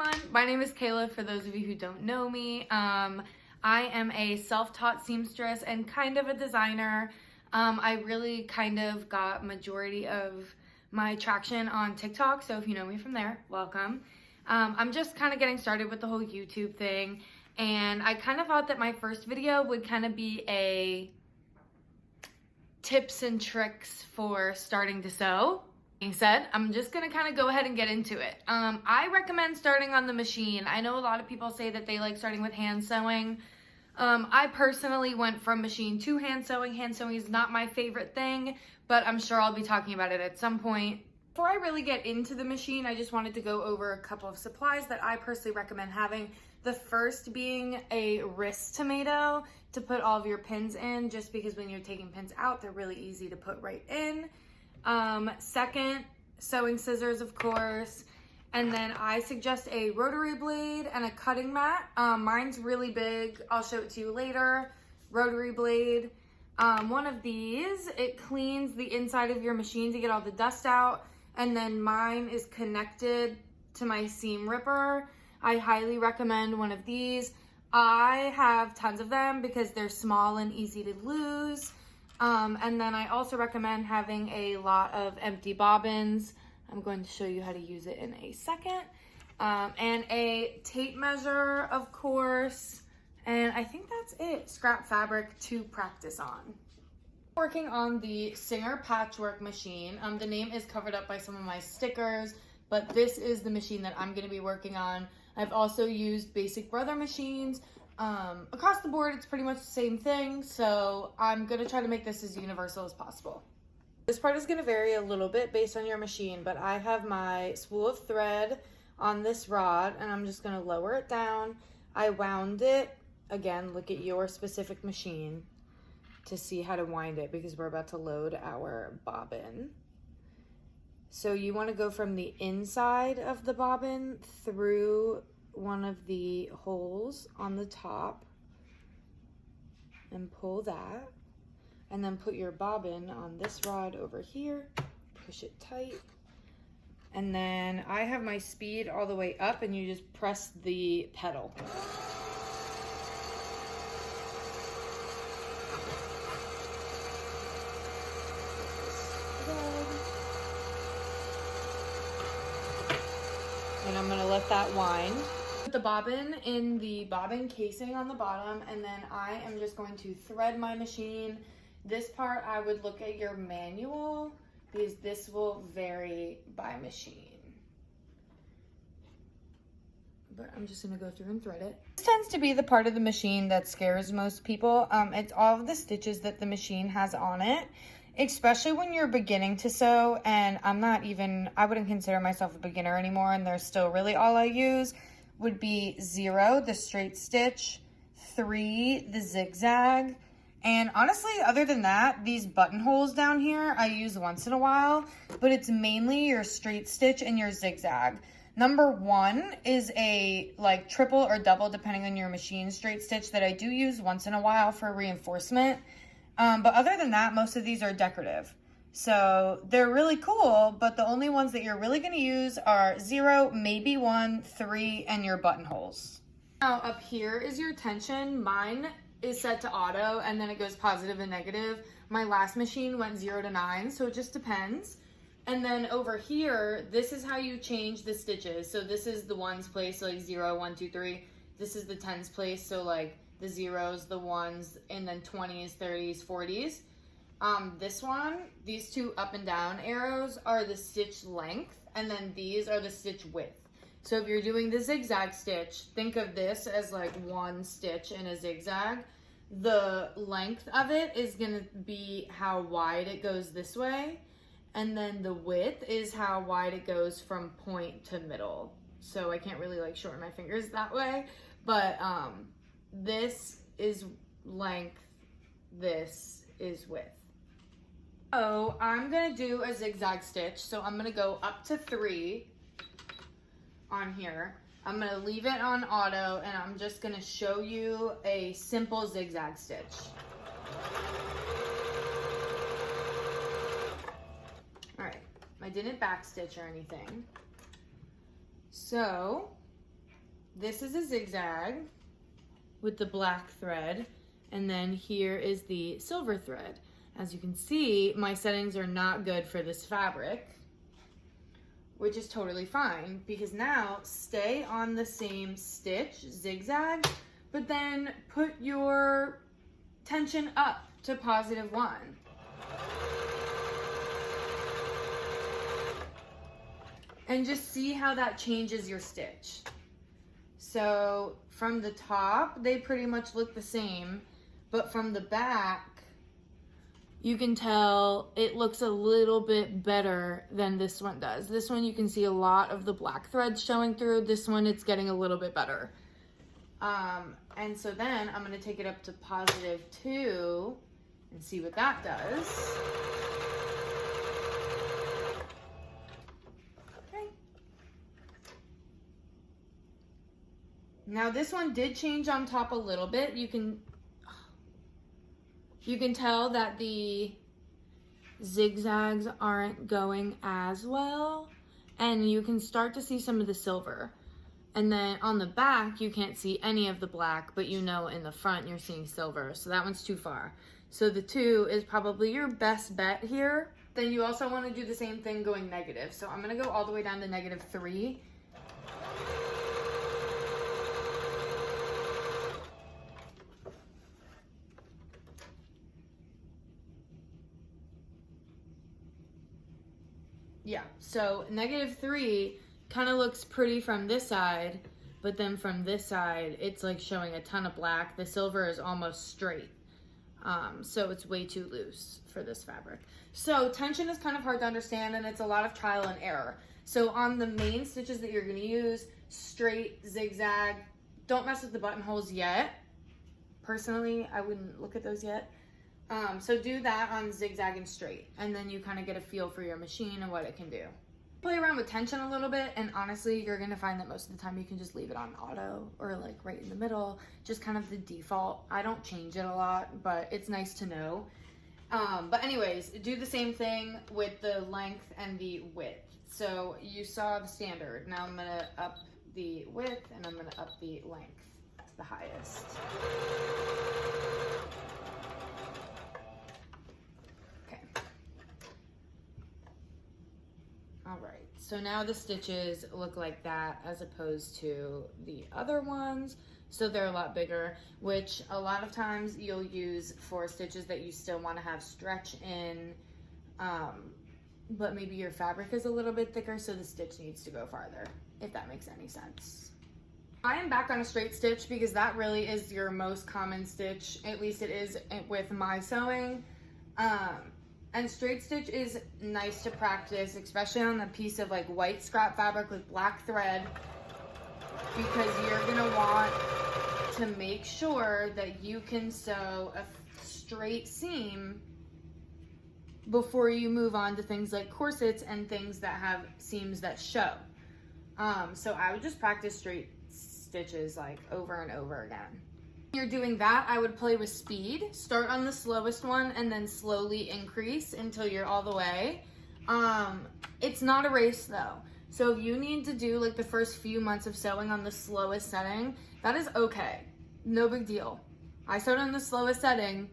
everyone, my name is Kayla for those of you who don't know me. I am a self-taught seamstress and kind of a designer. I really kind of got majority of my traction on TikTok, so if you know me from there, welcome. I'm just kind of getting started with the whole YouTube thing, and I kind of thought that my first video would kind of be a tips and tricks for starting to sew. Being said, I'm just gonna kind of go ahead and get into it. I recommend starting on the machine. I know a lot of people say that they like starting with hand sewing. I personally went from machine to hand sewing. Hand sewing is not my favorite thing, but I'm sure I'll be talking about it at some point. Before I really get into the machine, I just wanted to go over a couple of supplies that I personally recommend having. The first being a wrist tomato to put all of your pins in, just because when you're taking pins out, they're really easy to put right in. Second, sewing scissors, of course. And then I suggest a rotary blade and a cutting mat. Mine's really big. I'll show it to you later. Rotary blade. One of these, it cleans the inside of your machine to get all the dust out. And then mine is connected to my seam ripper. I highly recommend one of these. I have tons of them because they're small and easy to lose. And then I also recommend having a lot of empty bobbins. I'm going to show you how to use it in a second. And a tape measure, of course. And I think that's it. Scrap fabric to practice on. Working on the Singer patchwork machine. The name is covered up by some of my stickers, but this is the machine that I'm going to be working on. I've also used Basic Brother machines. Across the board, it's pretty much the same thing, so I'm going to try to make this as universal as possible. This part is going to vary a little bit based on your machine, but I have my spool of thread on this rod, and I'm just going to lower it down. I wound it. Again, look at your specific machine to see how to wind it, because we're about to load our bobbin. So you want to go from the inside of the bobbin through one of the holes on the top and pull that, and then put your bobbin on this rod over here, push it tight, and then I have my speed all the way up, and you just press the pedal. And I'm gonna let that wind. Put the bobbin in the bobbin casing on the bottom, and then I am just going to thread my machine. This part I would look at your manual, because this will vary by machine. But I'm just gonna go through and thread it. This tends to be the part of the machine that scares most people. It's all of the stitches that the machine has on it. Especially when you're beginning to sew, and I wouldn't consider myself a beginner anymore, and there's still really all I use would be 0, the straight stitch, 3, the zigzag, and honestly, other than that, these buttonholes down here I use once in a while, but it's mainly your straight stitch and your zigzag. Number 1 is a like triple or double, depending on your machine, straight stitch that I do use once in a while for reinforcement. But other than that, most of these are decorative. So they're really cool, but the only ones that you're really going to use are 0, maybe 1, 3, and your buttonholes. Now up here is your tension. Mine is set to auto, and then it goes positive and negative. My last machine went 0 to 9, so it just depends. And then over here, this is how you change the stitches. So this is the ones place, so like 0, 1, 2, 3. This is the tens place, so like the 0s, the 1s, and then 20s, 30s, 40s. This one, these two up and down arrows are the stitch length, and then these are the stitch width. So if you're doing the zigzag stitch, think of this as like one stitch in a zigzag. The length of it is gonna be how wide it goes this way, and then the width is how wide it goes from point to middle. So I can't really like shorten my fingers that way, but this is length, this is width. So I'm gonna do a zigzag stitch. So I'm gonna go up to 3 on here. I'm gonna leave it on auto, and I'm just gonna show you a simple zigzag stitch. All right, I didn't backstitch or anything. So this is a zigzag with the black thread, and then here is the silver thread. As you can see, my settings are not good for this fabric, which is totally fine, because now stay on the same stitch, zigzag, but then put your tension up to +1. And just see how that changes your stitch. So from the top, they pretty much look the same, but from the back, you can tell it looks a little bit better than this one does. This one you can see a lot of the black threads showing through. This one, it's getting a little bit better. And so then I'm gonna take it up to +2 and see what that does. Okay. Now this one did change on top a little bit. You can tell that the zigzags aren't going as well, and you can start to see some of the silver. And then on the back, you can't see any of the black, but you know in the front you're seeing silver, so that one's too far. So the 2 is probably your best bet here. Then you also want to do the same thing going negative. So I'm going to go all the way down to -3. Yeah, so -3 kind of looks pretty from this side, but then from this side, it's like showing a ton of black. The silver is almost straight. So it's way too loose for this fabric. So tension is kind of hard to understand, and it's a lot of trial and error. So on the main stitches that you're gonna use, straight, zigzag, don't mess with the buttonholes yet. Personally, I wouldn't look at those yet. So do that on zigzag and straight, and then you kind of get a feel for your machine and what it can do. Play around with tension a little bit, and honestly, you're gonna find that most of the time you can just leave it on auto or like right in the middle, just kind of the default. I don't change it a lot, but it's nice to know. But anyways, do the same thing with the length and the width. So you saw the standard. Now I'm gonna up the width and I'm gonna up the length to the highest. All right, so now the stitches look like that as opposed to the other ones. So they're a lot bigger, which a lot of times you'll use for stitches that you still want to have stretch in, but maybe your fabric is a little bit thicker, so the stitch needs to go farther, if that makes any sense. I am back on a straight stitch because that really is your most common stitch, at least it is with my sewing. And straight stitch is nice to practice, especially on a piece of like white scrap fabric with black thread, because you're gonna want to make sure that you can sew a straight seam before you move on to things like corsets and things that have seams that show. So I would just practice straight stitches like over and over again. When you're doing that, I would play with speed. Start on the slowest one and then slowly increase until you're all the way. It's not a race though. So if you need to do like the first few months of sewing on the slowest setting, that is okay. No big deal. I sewed on the slowest setting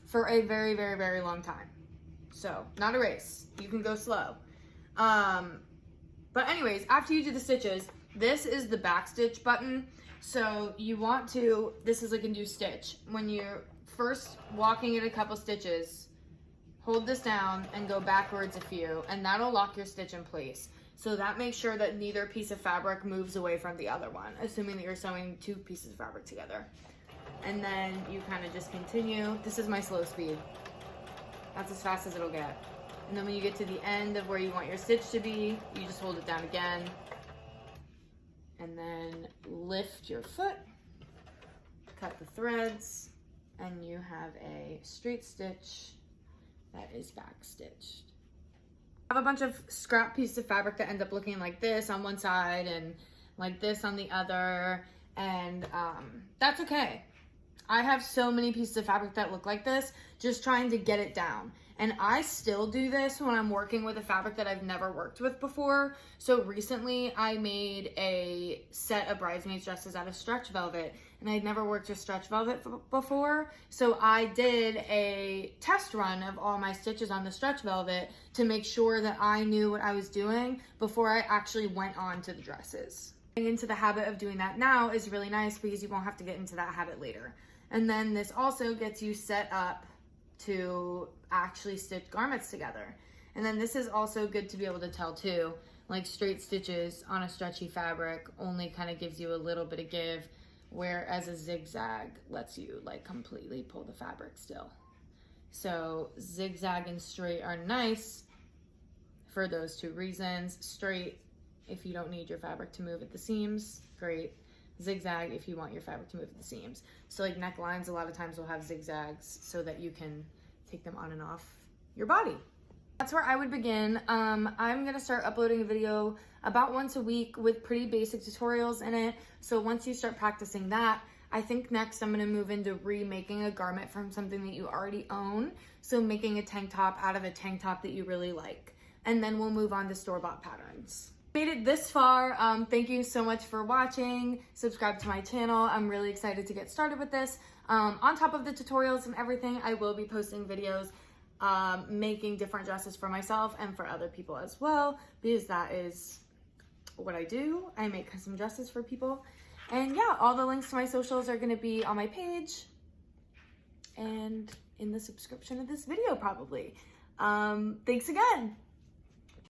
for a very, very, very long time. So not a race. You can go slow. But anyways, after you do the stitches, this is the backstitch button. So you want to, this is like a new stitch. When you're first walking in a couple stitches, hold this down and go backwards a few, and that'll lock your stitch in place. So that makes sure that neither piece of fabric moves away from the other one, assuming that you're sewing 2 pieces of fabric together. And then you kind of just continue. This is my slow speed. That's as fast as it'll get. And then when you get to the end of where you want your stitch to be, you just hold it down again. And then lift your foot, cut the threads, and you have a straight stitch that is backstitched. I have a bunch of scrap pieces of fabric that end up looking like this on one side and like this on the other, and that's okay. I have so many pieces of fabric that look like this, just trying to get it down. And I still do this when I'm working with a fabric that I've never worked with before. So recently I made a set of bridesmaids dresses out of stretch velvet, and I'd never worked with stretch velvet before. So I did a test run of all my stitches on the stretch velvet to make sure that I knew what I was doing before I actually went on to the dresses. Getting into the habit of doing that now is really nice because you won't have to get into that habit later. And then this also gets you set up to actually stitch garments together. And then this is also good to be able to tell too, like straight stitches on a stretchy fabric only kind of gives you a little bit of give, whereas a zigzag lets you like completely pull the fabric still. So zigzag and straight are nice for those two reasons. Straight, if you don't need your fabric to move at the seams, great. Zigzag if you want your fabric to move at the seams. So like necklines a lot of times will have zigzags so that you can take them on and off your body. That's where I would begin. I'm gonna start uploading a video about once a week with pretty basic tutorials in it. So once you start practicing that, I think next I'm gonna move into remaking a garment from something that you already own. So making a tank top out of a tank top that you really like. And then we'll move on to store-bought patterns. Made it this far. Thank you so much for watching. Subscribe to my channel. I'm really excited to get started with this. On top of the tutorials and everything, I will be posting videos making different dresses for myself and for other people as well, because that is what I do. I make custom dresses for people. And yeah, all the links to my socials are gonna be on my page and in the description of this video probably. Thanks again.